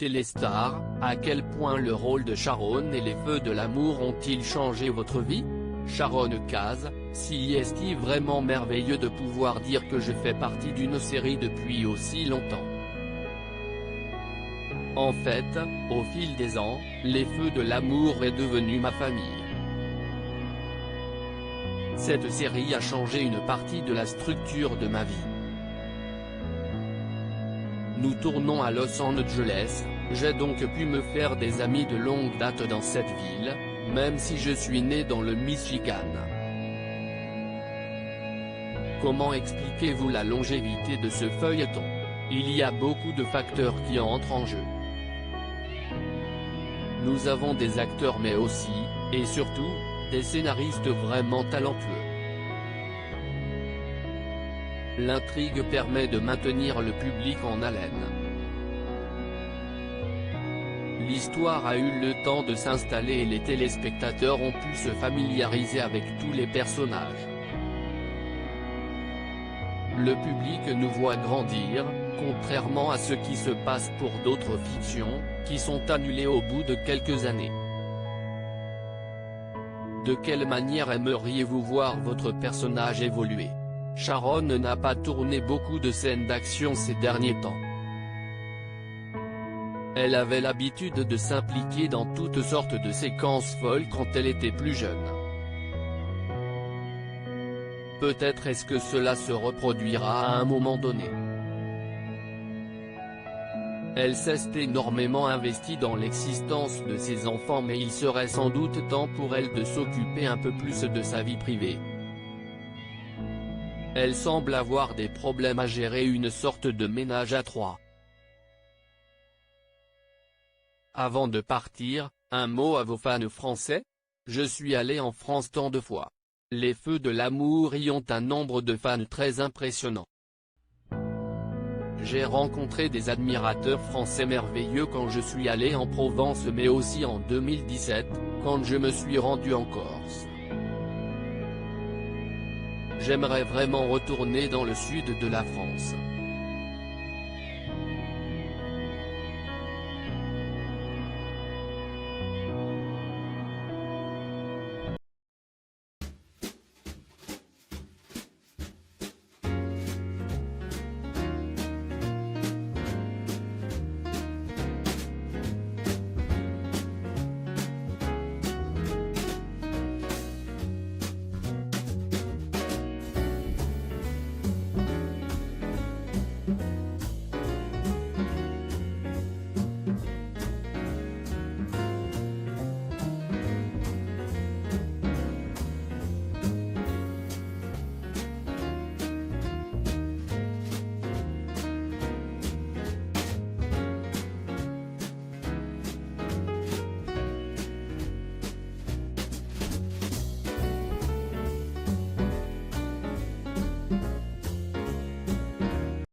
téléstar, à quel point le rôle de Sharon et les feux de l'amour ont-ils changé votre vie? Sharon Case, si est-il vraiment merveilleux de pouvoir dire que je fais partie d'une série depuis aussi longtemps. En fait, au fil des ans, les feux de l'amour est devenu ma famille. Cette série a changé une partie de la structure de ma vie. Nous tournons à Los Angeles, j'ai donc pu me faire des amis de longue date dans cette ville, même si je suis né dans le Michigan. Comment expliquez-vous la longévité de ce feuilleton? Il y a beaucoup de facteurs qui entrent en jeu. Nous avons des acteurs mais aussi, et surtout, des scénaristes vraiment talentueux. L'intrigue permet de maintenir le public en haleine. L'histoire a eu le temps de s'installer et les téléspectateurs ont pu se familiariser avec tous les personnages. Le public nous voit grandir, contrairement à ce qui se passe pour d'autres fictions, qui sont annulées au bout de quelques années. De quelle manière aimeriez-vous voir votre personnage évoluer? Sharon n'a pas tourné beaucoup de scènes d'action ces derniers temps. Elle avait l'habitude de s'impliquer dans toutes sortes de séquences folles quand elle était plus jeune. Peut-être est-ce que cela se reproduira à un moment donné. Elle s'est énormément investie dans l'existence de ses enfants mais il serait sans doute temps pour elle de s'occuper un peu plus de sa vie privée. Elle semble avoir des problèmes à gérer, une sorte de ménage à trois. Avant de partir, un mot à vos fans français? Je suis allé en France tant de fois. Les feux de l'amour y ont un nombre de fans très impressionnant. J'ai rencontré des admirateurs français merveilleux quand je suis allé en Provence mais aussi en 2017, quand je me suis rendu en Corse. J'aimerais vraiment retourner dans le sud de la France.